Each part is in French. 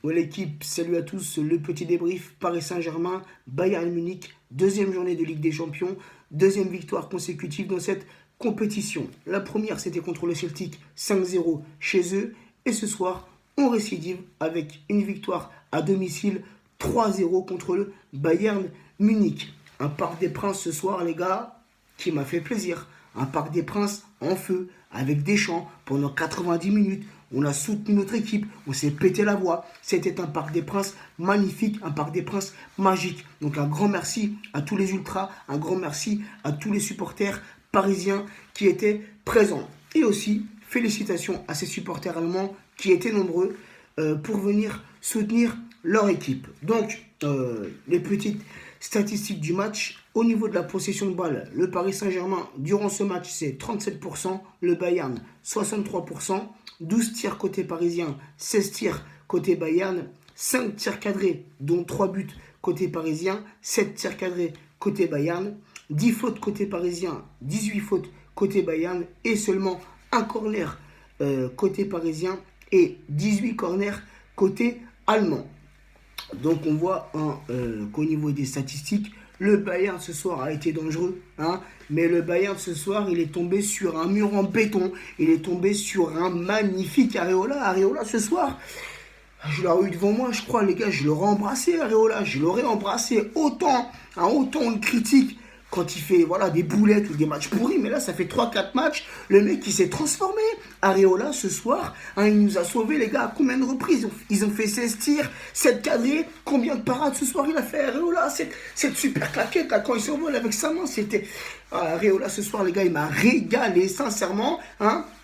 Ouais, l'équipe, salut à tous, le petit débrief Paris Saint-Germain, Bayern Munich, deuxième journée de Ligue des Champions, deuxième victoire consécutive dans cette compétition. La première, c'était contre le Celtic 5-0 chez eux, et ce soir, on récidive avec une victoire à domicile 3-0 contre le Bayern Munich. Un Parc des Princes ce soir, les gars, qui m'a fait plaisir. Un Parc des Princes en feu, avec des chants pendant 90 minutes. On a soutenu notre équipe, on s'est pété la voix. C'était un Parc des Princes magnifique, un Parc des Princes magique. Donc un grand merci à tous les ultras, un grand merci à tous les supporters parisiens qui étaient présents. Et aussi, félicitations à ces supporters allemands qui étaient nombreux pour venir soutenir leur équipe. Donc, les petites statistiques du match. Au niveau de la possession de balle, le Paris Saint-Germain, durant ce match, c'est 37%, le Bayern, 63%, 12 tirs côté parisien, 16 tirs côté Bayern, 5 tirs cadrés, dont 3 buts côté parisien, 7 tirs cadrés côté Bayern, 10 fautes côté parisien, 18 fautes côté Bayern, et seulement un corner côté parisien et 18 corners côté allemand. Donc on voit qu'au niveau des statistiques, le Bayern ce soir a été dangereux, mais le Bayern ce soir, il est tombé sur un mur en béton, il est tombé sur un magnifique Areola. Areola ce soir, je l'aurais eu devant moi, je crois, les gars, je l'aurais embrassé, Areola, je l'aurais embrassé autant, autant on le critique quand il fait des boulettes ou des matchs pourris, mais là ça fait 3-4 matchs, le mec il s'est transformé. Areola ce soir, il nous a sauvés, les gars. À combien de reprises ils ont fait 16 tirs, 7 cadrés, combien de parades ce soir il a fait Areola, cette super claquette là, quand il s'envole avec sa main, c'était... Areola ce soir, les gars, il m'a régalé, sincèrement,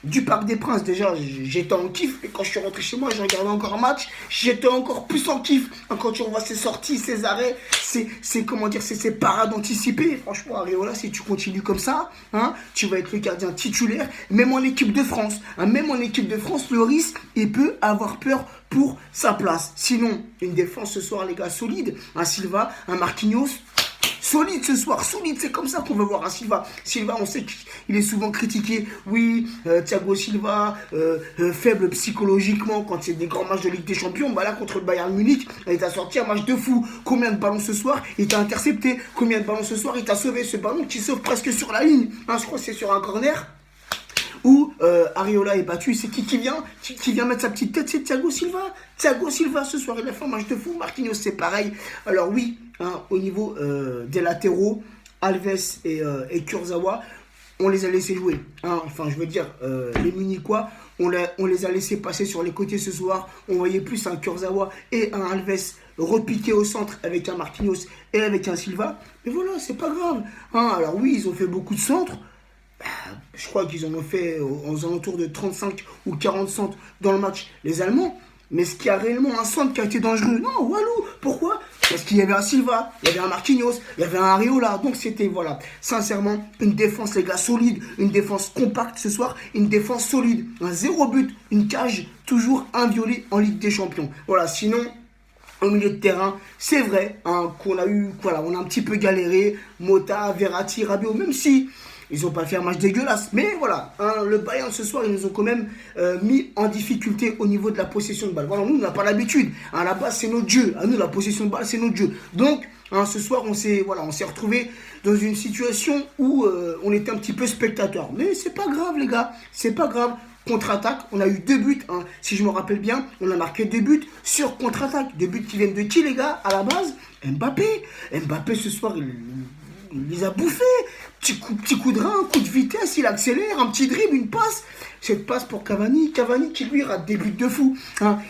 du Parc des Princes. Déjà, j'étais en kiff, et quand je suis rentré chez moi, j'ai regardé encore un match, j'étais encore plus en kiff. Quand tu revois ses sorties, ses arrêts, ses parades anticipées. Franchement, Areola, si tu continues comme ça, tu vas être le gardien titulaire, même en équipe de France. Même en équipe de France, Lloris, il peut avoir peur pour sa place. Sinon, une défense ce soir, les gars, solide. Un Silva, un Marquinhos, solide ce soir, solide, c'est comme ça qu'on veut voir un Silva. Silva, on sait qu'il est souvent critiqué. Oui, Thiago Silva, faible psychologiquement quand c'est des grands matchs de Ligue des Champions. Là, contre le Bayern Munich, il t'a sorti un match de fou. Combien de ballons ce soir il t'a intercepté? Combien de ballons ce soir il t'a sauvé? Ce ballon qui sauve presque sur la ligne. Je crois que c'est sur un corner où Areola est battu. C'est qui vient mettre sa petite tête? C'est Thiago Silva. Thiago Silva ce soir, il a fait un match de fou. Marquinhos, c'est pareil. Alors oui, au niveau des latéraux, Alves et Kurzawa, on les a laissés jouer. Je veux dire, les Munichois, on les a laissés passer sur les côtés ce soir. On voyait plus un Kurzawa et un Alves repiqué au centre avec un Marquinhos et avec un Silva. Mais voilà, c'est pas grave. Alors oui, ils ont fait beaucoup de centres. Je crois qu'ils en ont fait aux alentours de 35 ou 40 centres dans le match, les Allemands. Mais est-ce qu'il y a réellement un centre qui a été dangereux? Non, Walou. Pourquoi? Parce qu'il y avait un Silva, il y avait un Marquinhos, il y avait un Areola. Donc c'était, sincèrement, une défense, les gars, solide. Une défense compacte ce soir, une défense solide. Un 0 but, une cage, toujours inviolée en Ligue des Champions. Sinon... Au milieu de terrain, c'est vrai qu'on a on a un petit peu galéré. Mota, Verratti, Rabiot, même si ils n'ont pas fait un match dégueulasse. Mais le Bayern ce soir, ils nous ont quand même mis en difficulté au niveau de la possession de balle. Nous, on n'a pas l'habitude. À la base, c'est notre jeu. À nous, la possession de balle, c'est notre jeu. Donc, ce soir, on s'est retrouvé dans une situation où on était un petit peu spectateur. Mais c'est pas grave, les gars. C'est pas grave. Contre-attaque, on a eu 2 buts, si je me rappelle bien, on a marqué 2 buts sur contre-attaque. 2 buts qui viennent de qui, les gars? À la base, Mbappé ce soir, il les a bouffés. Petit coup de rein, un coup de vitesse, il accélère, un petit dribble, une passe. Cette passe pour Cavani qui lui rate des buts de fou.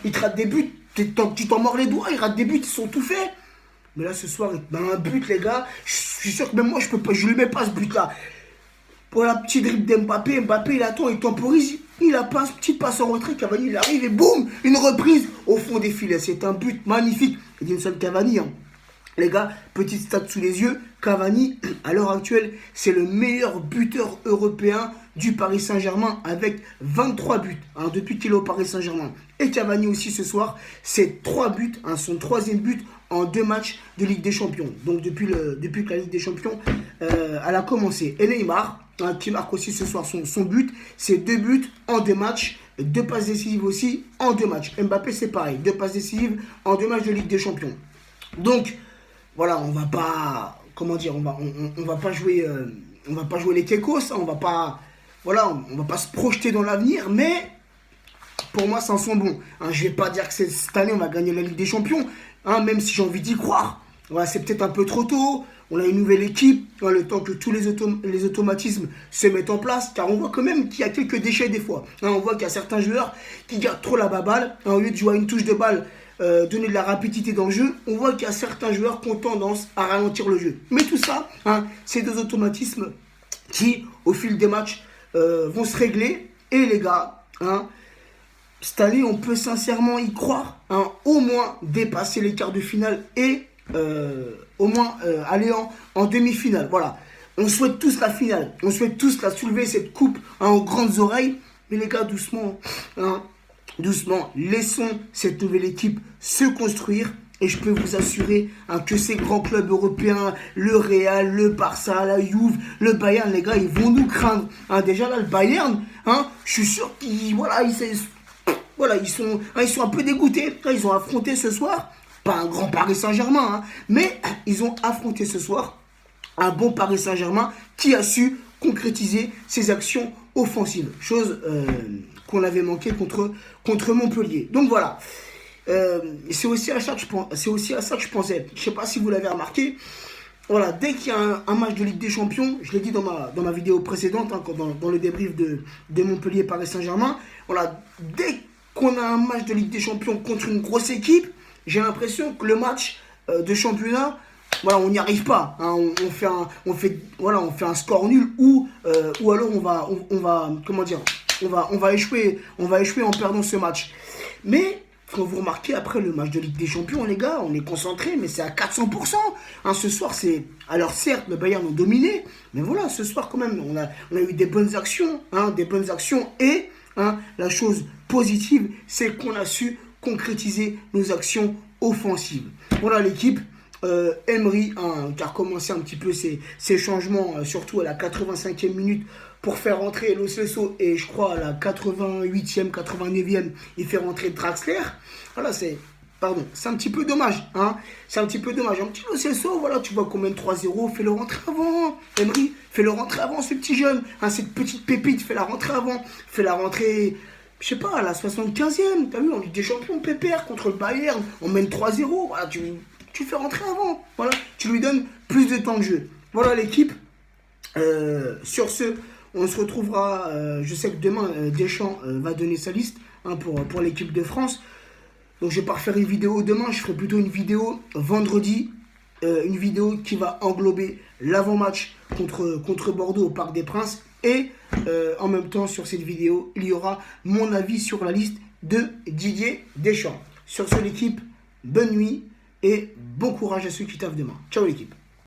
Il te rate des buts, tu t'en mords les doigts, il rate des buts, ils sont tout faits. Mais là ce soir, un but, les gars, je suis sûr que même moi je lui mets pas ce but-là. Pour la petite dribble d'Mbappé, il attend, il temporise, il a passe, petite passe en retrait, Cavani il arrive et boum, une reprise au fond des filets. C'est un but magnifique. Edinson Cavani, les gars, petite stat sous les yeux, Cavani, à l'heure actuelle, c'est le meilleur buteur européen du Paris Saint-Germain avec 23 buts depuis qu'il est au Paris Saint-Germain. Et Cavani aussi ce soir, c'est 3 buts, son 3e but en 2 matchs de Ligue des Champions. Donc depuis que la Ligue des Champions elle a commencé. Et Neymar, qui marque aussi ce soir son but, c'est 2 buts en 2 matchs 2 passes décisives aussi en 2 matchs. Mbappé, c'est pareil, 2 passes décisives en 2 matchs de Ligue des Champions. Donc, voilà, on va pas, comment dire, on va pas jouer les kekos, hein, on va pas se projeter dans l'avenir, mais pour moi, ça en sent bon. Hein, je vais pas dire que cette année, on va gagner la Ligue des Champions, hein, même si j'ai envie d'y croire. Voilà, c'est peut-être un peu trop tôt. On a une nouvelle équipe, hein, le temps que tous les automatismes se mettent en place, car on voit quand même qu'il y a quelques déchets des fois. Hein, on voit qu'il y a certains joueurs qui gardent trop la balle, hein, au lieu de jouer à une touche de balle, donner de la rapidité dans le jeu, on voit qu'il y a certains joueurs qui ont tendance à ralentir le jeu. Mais tout ça, hein, c'est des automatismes qui, au fil des matchs, vont se régler. Et les gars, hein, cette année, on peut sincèrement y croire, hein, au moins dépasser les quarts de finale et au moins aller en demi-finale. Voilà, on souhaite tous la finale, on souhaite tous la soulever, cette coupe, hein, aux grandes oreilles. Mais les gars, doucement, hein, doucement, laissons cette nouvelle équipe se construire. Et je peux vous assurer, hein, que ces grands clubs européens, le Real, le Barça, la Juve, le Bayern, les gars, ils vont nous craindre. Hein, déjà là, le Bayern, hein, je suis sûr qu'ils sont un peu dégoûtés. Ils ont affronté ce soir, pas un grand Paris Saint-Germain, hein, mais ils ont affronté ce soir un bon Paris Saint-Germain qui a su concrétiser ses actions offensives. Chose qu'on avait manqué contre Montpellier. Donc voilà. C'est aussi à ça que je pensais. Je ne sais pas si vous l'avez remarqué. Voilà, dès qu'il y a un match de Ligue des Champions, je l'ai dit dans ma vidéo précédente, hein, dans le débrief de Montpellier Paris Saint-Germain, voilà, dès qu'on a un match de Ligue des Champions contre une grosse équipe, j'ai l'impression que le match de championnat, voilà, on n'y arrive pas. Hein, on fait un score nul ou alors on va échouer en perdant ce match. Mais quand vous remarquez, après le match de Ligue des Champions, les gars, on est concentré, mais c'est à 400%. Hein, ce soir, c'est... Alors certes, le Bayern a dominé, mais voilà, ce soir quand même, on a eu des bonnes actions. Hein, et hein, la chose positive, c'est qu'on a su concrétiser nos actions offensives. Voilà l'équipe. Emery, hein, qui a recommencé un petit peu ses changements, surtout à la 85e minute, pour faire rentrer Lo Celso, et je crois à la 88e, 89e, il fait rentrer Draxler. Voilà, c'est un petit peu dommage. Hein, c'est un petit peu dommage. Un petit Lo Celso, voilà, tu vois qu'on mène 3-0, fais-le rentrer avant. Emery, fais-le rentrer avant, ce petit jeune. Hein, cette petite pépite, fais-la rentrer avant. Fais-la rentrer, je sais pas, à la 75e. T'as vu, en Ligue des Champions, pépère contre le Bayern, on mène 3-0. Voilà, tu fais rentrer avant. Voilà, tu lui donnes plus de temps de jeu. Voilà l'équipe. Sur ce, on se retrouvera. Je sais que demain, Deschamps va donner sa liste, hein, pour l'équipe de France. Donc je vais pas refaire une vidéo demain, je ferai plutôt une vidéo vendredi. Une vidéo qui va englober l'avant-match contre Bordeaux au Parc des Princes. Et en même temps, sur cette vidéo, il y aura mon avis sur la liste de Didier Deschamps. Sur ce, l'équipe, bonne nuit et bon courage à ceux qui taffent demain. Ciao l'équipe.